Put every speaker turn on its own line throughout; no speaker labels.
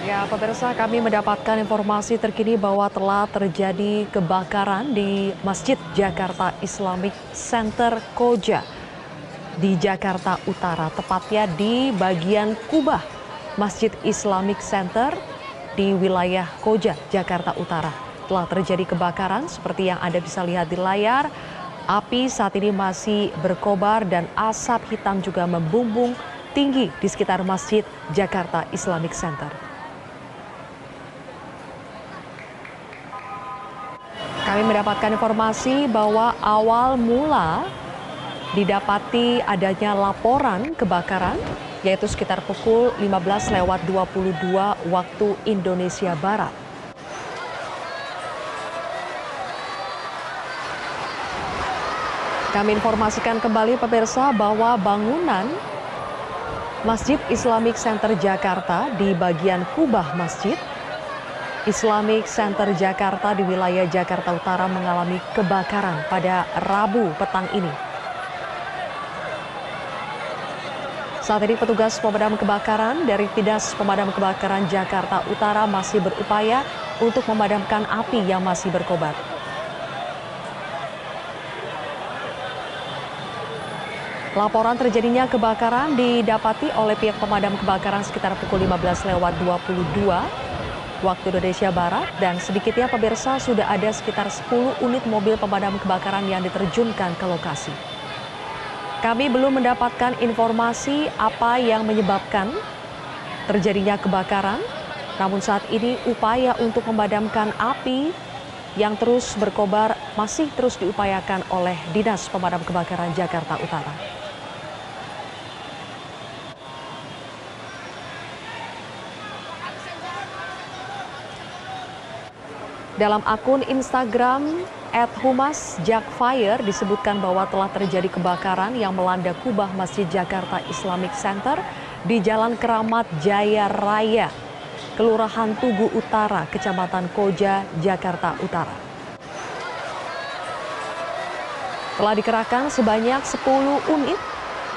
Ya, pemirsa, kami mendapatkan informasi terkini bahwa telah terjadi kebakaran di Masjid Jakarta Islamic Center Koja di Jakarta Utara, tepatnya di bagian kubah Masjid Islamic Center di wilayah Koja, Jakarta Utara. Telah terjadi kebakaran seperti yang Anda bisa lihat di layar. Api saat ini masih berkobar dan asap hitam juga membumbung tinggi di sekitar Masjid Jakarta Islamic Center. Kami mendapatkan informasi bahwa awal mula didapati adanya laporan kebakaran, yaitu sekitar pukul 15:22 waktu Indonesia Barat. Kami informasikan kembali pemirsa bahwa bangunan Masjid Islamic Center Jakarta di bagian kubah Masjid Islamic Center Jakarta di wilayah Jakarta Utara mengalami kebakaran pada Rabu petang ini. Saat ini petugas pemadam kebakaran dari Dinas Pemadam Kebakaran Jakarta Utara masih berupaya untuk memadamkan api yang masih berkobar. Laporan terjadinya kebakaran didapati oleh pihak pemadam kebakaran sekitar pukul 15:22 waktu Indonesia Barat, dan sedikitnya pemirsa sudah ada sekitar 10 unit mobil pemadam kebakaran yang diterjunkan ke lokasi. Kami belum mendapatkan informasi apa yang menyebabkan terjadinya kebakaran, namun saat ini upaya untuk memadamkan api yang terus berkobar masih terus diupayakan oleh Dinas Pemadam Kebakaran Jakarta Utara. Dalam akun Instagram @humasjakfire disebutkan bahwa telah terjadi kebakaran yang melanda kubah Masjid Jakarta Islamic Center di Jalan Keramat Jaya Raya, Kelurahan Tugu Utara, Kecamatan Koja, Jakarta Utara. Telah dikerahkan sebanyak 10 unit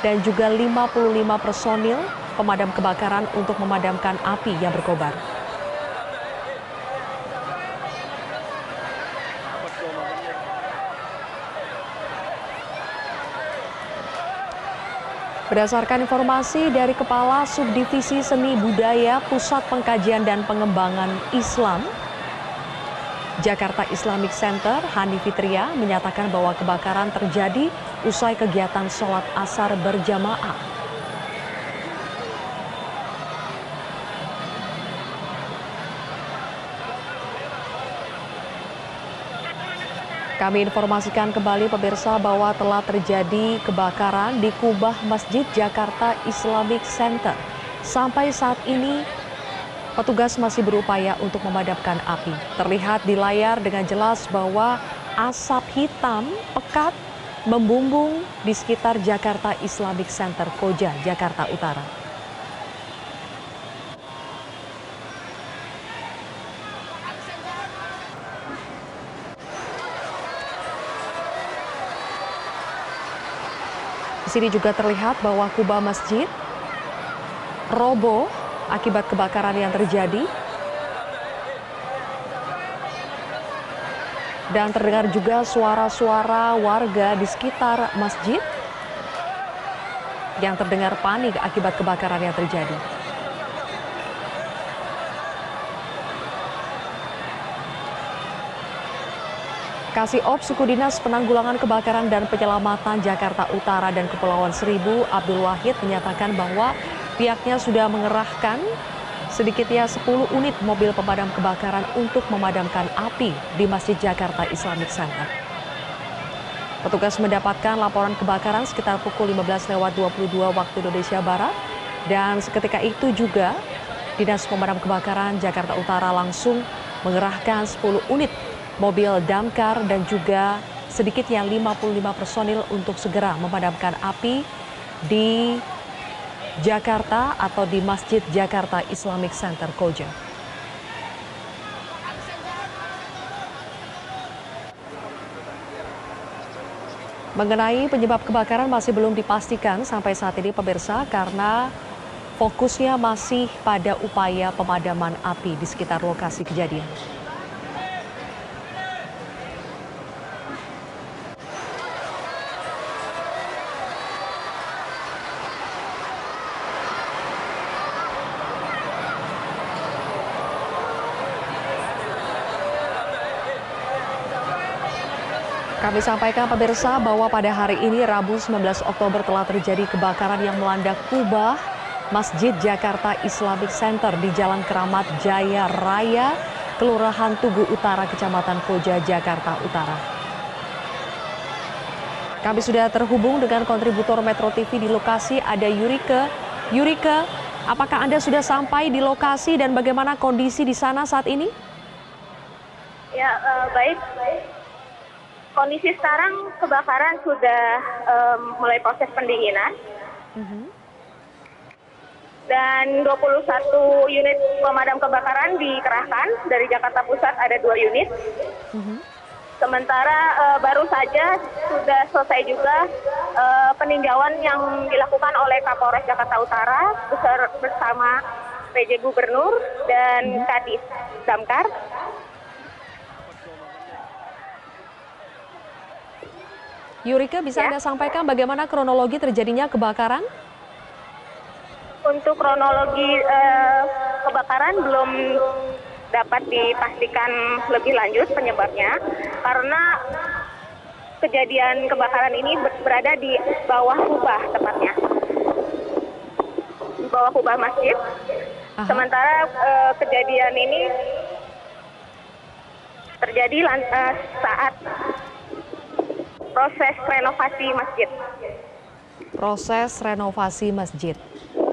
dan juga 55 personil pemadam kebakaran untuk memadamkan api yang berkobar. Berdasarkan informasi dari Kepala Subdivisi Seni Budaya Pusat Pengkajian dan Pengembangan Islam Jakarta Islamic Center, Hani Fitria, menyatakan bahwa kebakaran terjadi usai kegiatan sholat asar berjamaah. Kami informasikan kembali pemirsa bahwa telah terjadi kebakaran di kubah Masjid Jakarta Islamic Center. Sampai saat ini petugas masih berupaya untuk memadamkan api. Terlihat di layar dengan jelas bahwa asap hitam pekat membumbung di sekitar Jakarta Islamic Center Koja, Jakarta Utara. Di sini juga terlihat bahwa kubah masjid roboh akibat kebakaran yang terjadi. Dan terdengar juga suara-suara warga di sekitar masjid yang terdengar panik akibat kebakaran yang terjadi. Kasih Ops Suku Dinas Penanggulangan Kebakaran dan Penyelamatan Jakarta Utara dan Kepulauan Seribu, Abdul Wahid, menyatakan bahwa pihaknya sudah mengerahkan sedikitnya 10 unit mobil pemadam kebakaran untuk memadamkan api di Masjid Jakarta Islamic Center. Petugas mendapatkan laporan kebakaran sekitar pukul 15:22 waktu Indonesia Barat, dan seketika itu juga Dinas Pemadam Kebakaran Jakarta Utara langsung mengerahkan 10 unit mobil damkar dan juga sedikitnya 55 personil untuk segera memadamkan api di Jakarta atau di Masjid Jakarta Islamic Center Koja. Mengenai penyebab kebakaran masih belum dipastikan sampai saat ini pemirsa karena fokusnya masih pada upaya pemadaman api di sekitar lokasi kejadian. Kami sampaikan pemirsa bahwa pada hari ini Rabu 19 Oktober telah terjadi kebakaran yang melanda kubah Masjid Jakarta Islamic Center di Jalan Keramat Jaya Raya, Kelurahan Tugu Utara, Kecamatan Koja, Jakarta Utara. Kami sudah terhubung dengan kontributor Metro TV di lokasi, ada Yurike. Yurike, apakah Anda sudah sampai di lokasi dan bagaimana kondisi di sana saat ini?
Ya, baik. Kondisi sekarang kebakaran sudah mulai proses pendinginan. Dan 21 unit pemadam kebakaran dikerahkan. Dari Jakarta Pusat ada 2 unit. Sementara baru saja sudah selesai juga peninjauan yang dilakukan oleh Kapolres Jakarta Utara bersama PJ Gubernur dan Kadis Damkar.
Yurike, bisa Anda sampaikan bagaimana kronologi terjadinya kebakaran?
Untuk kronologi kebakaran belum dapat dipastikan lebih lanjut penyebabnya, karena kejadian kebakaran ini berada di bawah kubah tepatnya. Di bawah kubah masjid. Sementara kejadian ini terjadi saat proses renovasi masjid.
Proses renovasi masjid.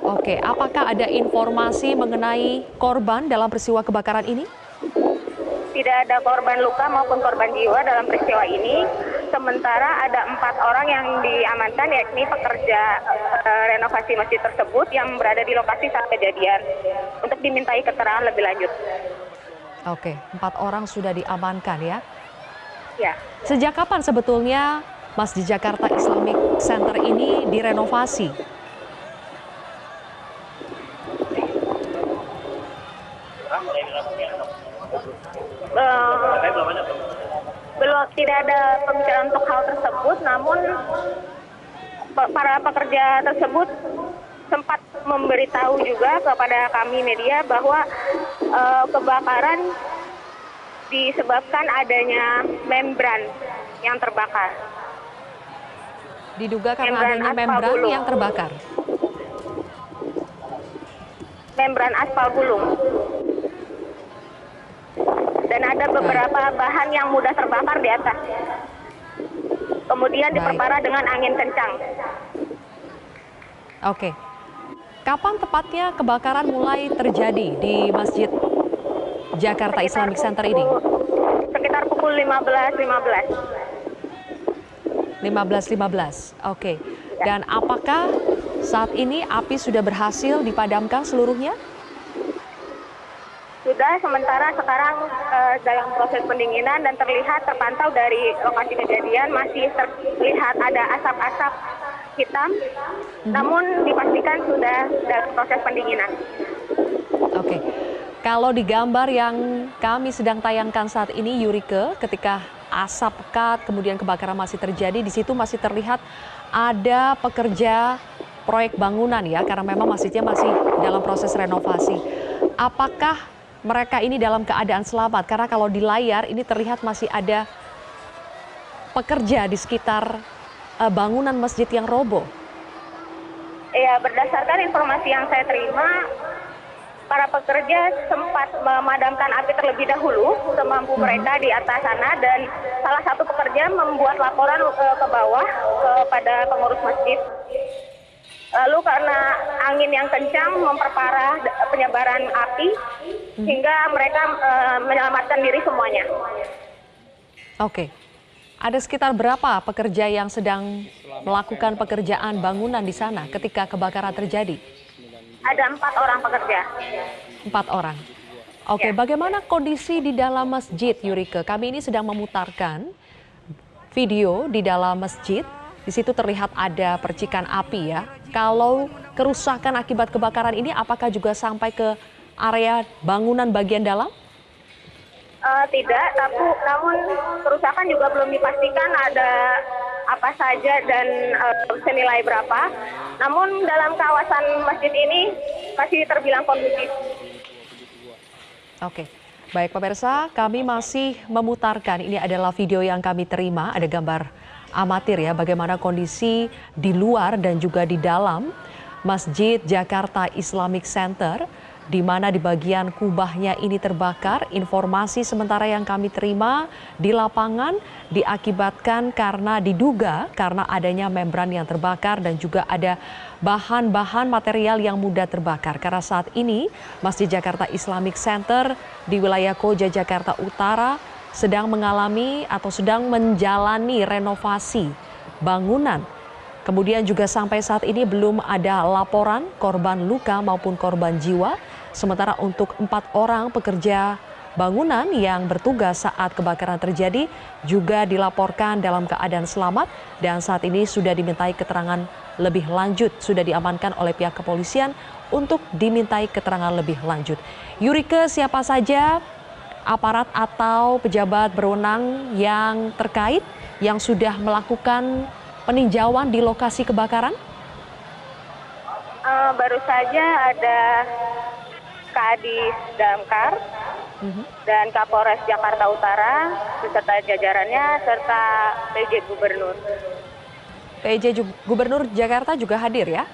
Oke, apakah ada informasi mengenai korban dalam peristiwa kebakaran ini?
Tidak ada korban luka maupun korban jiwa dalam peristiwa ini. Sementara ada 4 orang yang diamankan, yakni pekerja renovasi masjid tersebut yang berada di lokasi saat kejadian untuk dimintai keterangan lebih lanjut.
Oke, 4 orang sudah diamankan ya?
Ya.
Sejak kapan sebetulnya Masjid Jakarta Islamic Center ini direnovasi?
Belum, tidak ada pembicaraan untuk hal tersebut, namun para pekerja tersebut sempat memberitahu juga kepada kami media bahwa kebakaran disebabkan adanya membran yang terbakar.
Diduga karena adanya membran yang terbakar.
Membran aspal gulung. Dan ada beberapa bahan yang mudah terbakar di atas. Kemudian diperparah dengan angin kencang.
Oke. Kapan tepatnya kebakaran mulai terjadi di Masjid Jakarta Islamic Center ini?
Sekitar pukul 15.15.
15.15. Oke. Dan apakah saat ini api sudah berhasil dipadamkan seluruhnya?
Sudah, sementara sekarang dalam proses pendinginan dan terpantau dari lokasi kejadian masih terlihat ada asap-asap hitam, namun dipastikan sudah dalam proses pendinginan.
Oke. Kalau di gambar yang kami sedang tayangkan saat ini, Yurike, ketika asap pekat kemudian kebakaran masih terjadi, di situ masih terlihat ada pekerja proyek bangunan ya, karena memang masjidnya masih dalam proses renovasi. Apakah mereka ini dalam keadaan selamat? Karena kalau di layar ini terlihat masih ada pekerja di sekitar bangunan masjid yang roboh.
Ya, berdasarkan informasi yang saya terima, para pekerja sempat memadamkan api terlebih dahulu semampu mereka di atas sana, dan salah satu pekerja membuat laporan ke bawah kepada pengurus masjid. Lalu karena angin yang kencang memperparah penyebaran api, hingga mereka menyelamatkan diri semuanya.
Oke. Ada sekitar berapa pekerja yang sedang melakukan pekerjaan bangunan di sana ketika kebakaran terjadi?
Ada 4 orang pekerja.
4 orang. Oke, bagaimana kondisi di dalam masjid, Yurike? Kami ini sedang memutarkan video di dalam masjid. Di situ terlihat ada percikan api ya. Kalau kerusakan akibat kebakaran ini apakah juga sampai ke area bangunan bagian dalam?
Tidak, namun kerusakan juga belum dipastikan ada apa saja dan senilai berapa. Namun dalam kawasan masjid ini masih terbilang kondusif.
Oke, baik pemirsa, kami masih memutarkan, ini adalah video yang kami terima, ada gambar amatir ya, bagaimana kondisi di luar dan juga di dalam Masjid Jakarta Islamic Center, di mana di bagian kubahnya ini terbakar. Informasi sementara yang kami terima di lapangan diakibatkan diduga karena adanya membran yang terbakar dan juga ada bahan-bahan material yang mudah terbakar. Karena saat ini Masjid Jakarta Islamic Center di wilayah Koja, Jakarta Utara sedang mengalami atau sedang menjalani renovasi bangunan. Kemudian juga sampai saat ini belum ada laporan korban luka maupun korban jiwa. Sementara untuk 4 orang pekerja bangunan yang bertugas saat kebakaran terjadi juga dilaporkan dalam keadaan selamat dan saat ini sudah dimintai keterangan lebih lanjut, sudah diamankan oleh pihak kepolisian untuk dimintai keterangan lebih lanjut. Yurike, siapa saja aparat atau pejabat berwenang yang terkait yang sudah melakukan peninjauan di lokasi kebakaran?
Baru saja ada Kadis Damkar dan Kapolres Jakarta Utara beserta jajarannya serta PJ Gubernur.
PJ Gubernur Jakarta juga hadir ya?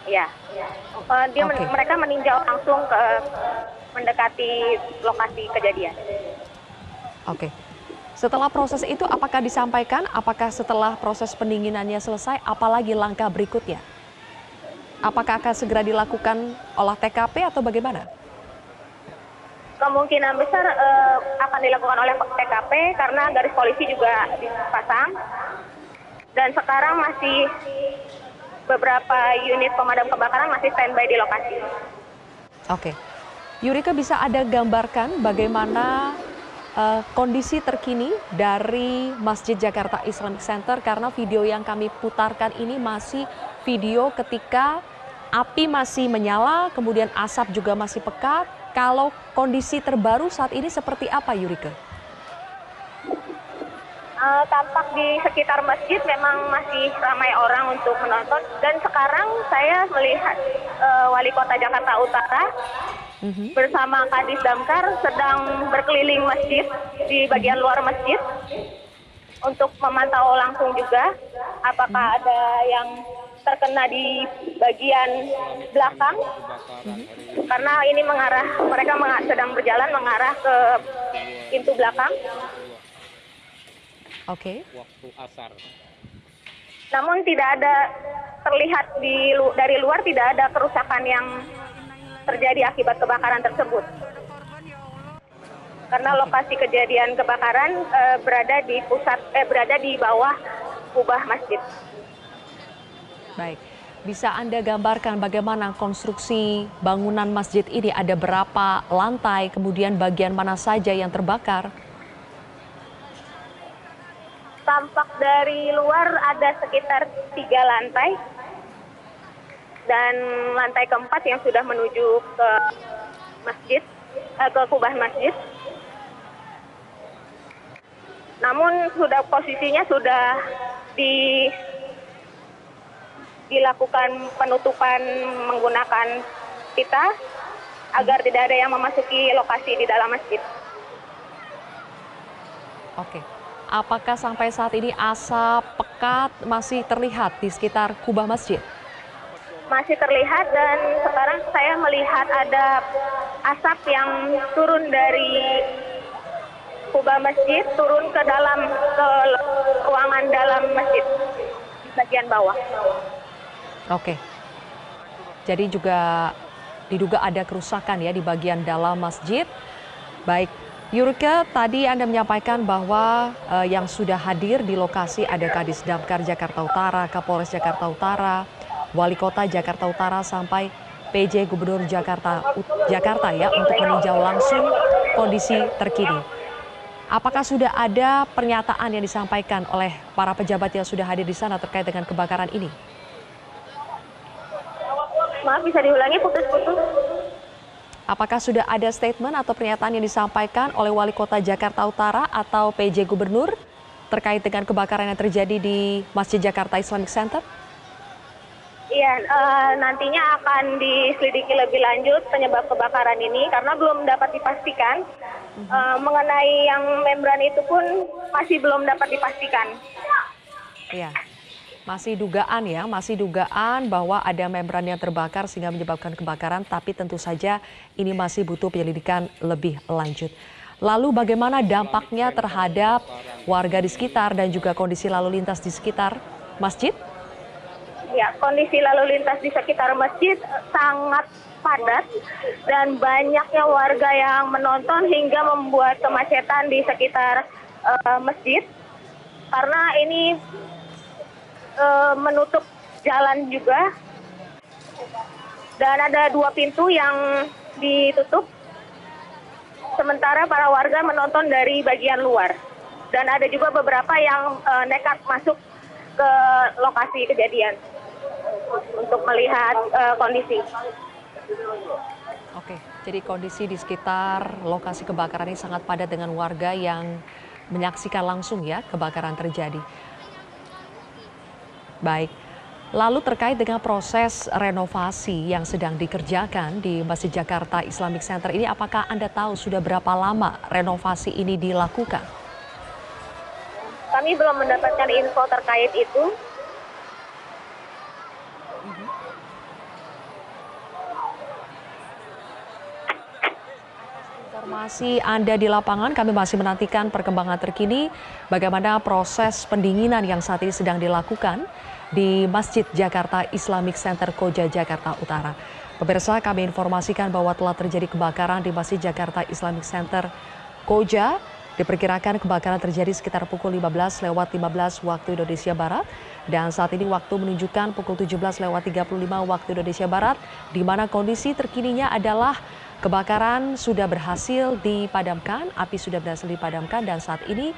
Ya, mereka meninjau langsung ke mendekati lokasi kejadian.
Oke. Setelah proses itu apakah disampaikan, apakah setelah proses pendinginannya selesai, apalagi langkah berikutnya? Apakah akan segera dilakukan olah TKP atau bagaimana?
Kemungkinan besar akan dilakukan oleh TKP karena garis polisi juga dipasang. Dan sekarang masih beberapa unit pemadam kebakaran masih standby di lokasi.
Oke. Yurika, bisa Anda gambarkan bagaimana kondisi terkini dari Masjid Jakarta Islamic Center, karena video yang kami putarkan ini masih video ketika api masih menyala, kemudian asap juga masih pekat. Kalau kondisi terbaru saat ini seperti apa, Yurika?
Tampak di sekitar masjid memang masih ramai orang untuk menonton, dan sekarang saya melihat Wali Kota Jakarta Utara bersama Kadis Damkar sedang berkeliling masjid di bagian luar masjid untuk memantau langsung juga apakah ada yang terkena di bagian belakang, karena ini mereka sedang berjalan mengarah ke pintu belakang.
Oke.
Waktu asar.
Namun tidak ada terlihat dari luar, tidak ada kerusakan yang terjadi akibat kebakaran tersebut. Karena lokasi kejadian kebakaran berada di bawah kubah masjid.
Baik, bisa Anda gambarkan bagaimana konstruksi bangunan masjid ini? Ada berapa lantai, kemudian bagian mana saja yang terbakar?
Tampak dari luar ada sekitar 3 lantai. Dan lantai keempat yang sudah menuju ke masjid, ke kubah masjid. Namun posisinya sudah dilakukan penutupan menggunakan pita agar tidak ada yang memasuki lokasi di dalam masjid.
Oke. Apakah sampai saat ini asap pekat masih terlihat di sekitar kubah masjid?
Masih terlihat, dan sekarang saya melihat ada asap yang turun dari kubah masjid, turun ke ruangan dalam masjid di bagian bawah.
Oke. Jadi juga diduga ada kerusakan ya di bagian dalam masjid. Baik, Yurika, tadi Anda menyampaikan bahwa yang sudah hadir di lokasi ada Kadis Damkar Jakarta Utara, Kapolres Jakarta Utara, Wali Kota Jakarta Utara sampai PJ Gubernur Jakarta ya untuk meninjau langsung kondisi terkini. Apakah sudah ada pernyataan yang disampaikan oleh para pejabat yang sudah hadir di sana terkait dengan kebakaran ini?
Maaf, bisa diulangi, putus-putus.
Apakah sudah ada statement atau pernyataan yang disampaikan oleh Wali Kota Jakarta Utara atau PJ Gubernur terkait dengan kebakaran yang terjadi di Masjid Jakarta Islamic Center?
Iya, nantinya akan diselidiki lebih lanjut penyebab kebakaran ini karena belum dapat dipastikan. Mengenai yang membran itu pun masih belum dapat dipastikan.
Iya. Masih dugaan bahwa ada membran yang terbakar sehingga menyebabkan kebakaran, tapi tentu saja ini masih butuh penyelidikan lebih lanjut. Lalu bagaimana dampaknya terhadap warga di sekitar dan juga kondisi lalu lintas di sekitar masjid?
Ya, kondisi lalu lintas di sekitar masjid sangat padat dan banyaknya warga yang menonton hingga membuat kemacetan di sekitar masjid karena ini menutup jalan juga dan ada 2 pintu yang ditutup sementara para warga menonton dari bagian luar dan ada juga beberapa yang nekat masuk ke lokasi kejadian untuk melihat kondisi.
Oke, jadi kondisi di sekitar lokasi kebakaran ini sangat padat dengan warga yang menyaksikan langsung ya kebakaran terjadi. Baik, lalu terkait dengan proses renovasi yang sedang dikerjakan di Masjid Jakarta Islamic Center ini, apakah Anda tahu sudah berapa lama renovasi ini dilakukan?
Kami belum mendapatkan info terkait itu.
Informasi Anda di lapangan, kami masih menantikan perkembangan terkini bagaimana proses pendinginan yang saat ini sedang dilakukan di Masjid Jakarta Islamic Center Koja, Jakarta Utara. Pemirsa, kami informasikan bahwa telah terjadi kebakaran di Masjid Jakarta Islamic Center Koja. Diperkirakan kebakaran terjadi sekitar pukul 15.15 waktu Indonesia Barat. Dan saat ini waktu menunjukkan pukul 17.35 waktu Indonesia Barat, di mana kondisi terkininya adalah kebakaran sudah berhasil dipadamkan, api sudah berhasil dipadamkan, dan saat ini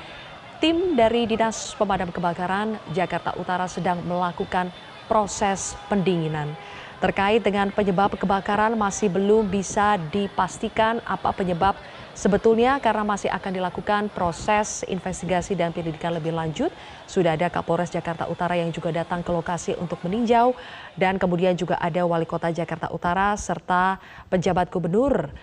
tim dari Dinas Pemadam Kebakaran Jakarta Utara sedang melakukan proses pendinginan. Terkait dengan penyebab kebakaran masih belum bisa dipastikan apa penyebab sebetulnya karena masih akan dilakukan proses investigasi dan penyelidikan lebih lanjut. Sudah ada Kapolres Jakarta Utara yang juga datang ke lokasi untuk meninjau dan kemudian juga ada Wali Kota Jakarta Utara serta penjabat Gubernur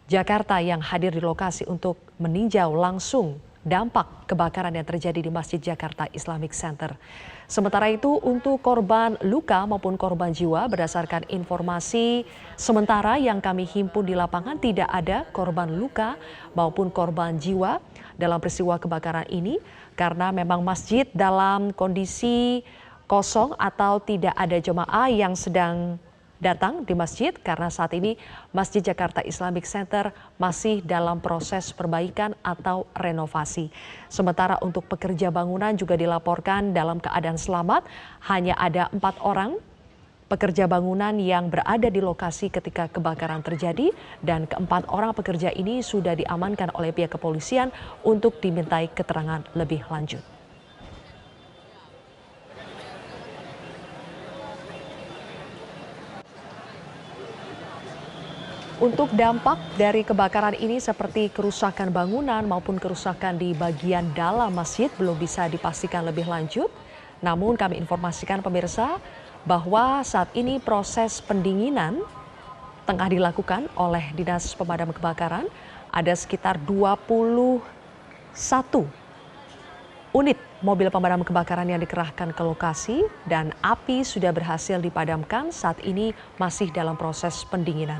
Jakarta yang hadir di lokasi untuk meninjau langsung dampak kebakaran yang terjadi di Masjid Jakarta Islamic Center. Sementara itu untuk korban luka maupun korban jiwa berdasarkan informasi sementara yang kami himpun di lapangan tidak ada korban luka maupun korban jiwa dalam peristiwa kebakaran ini karena memang masjid dalam kondisi kosong atau tidak ada jemaah yang sedang datang di masjid karena saat ini Masjid Jakarta Islamic Center masih dalam proses perbaikan atau renovasi. Sementara untuk pekerja bangunan juga dilaporkan dalam keadaan selamat, hanya ada 4 orang pekerja bangunan yang berada di lokasi ketika kebakaran terjadi dan keempat orang pekerja ini sudah diamankan oleh pihak kepolisian untuk dimintai keterangan lebih lanjut. Untuk dampak dari kebakaran ini seperti kerusakan bangunan maupun kerusakan di bagian dalam masjid belum bisa dipastikan lebih lanjut. Namun kami informasikan pemirsa bahwa saat ini proses pendinginan tengah dilakukan oleh Dinas Pemadam Kebakaran. Ada sekitar 21 unit mobil pemadam kebakaran yang dikerahkan ke lokasi dan api sudah berhasil dipadamkan. Saat ini masih dalam proses pendinginan.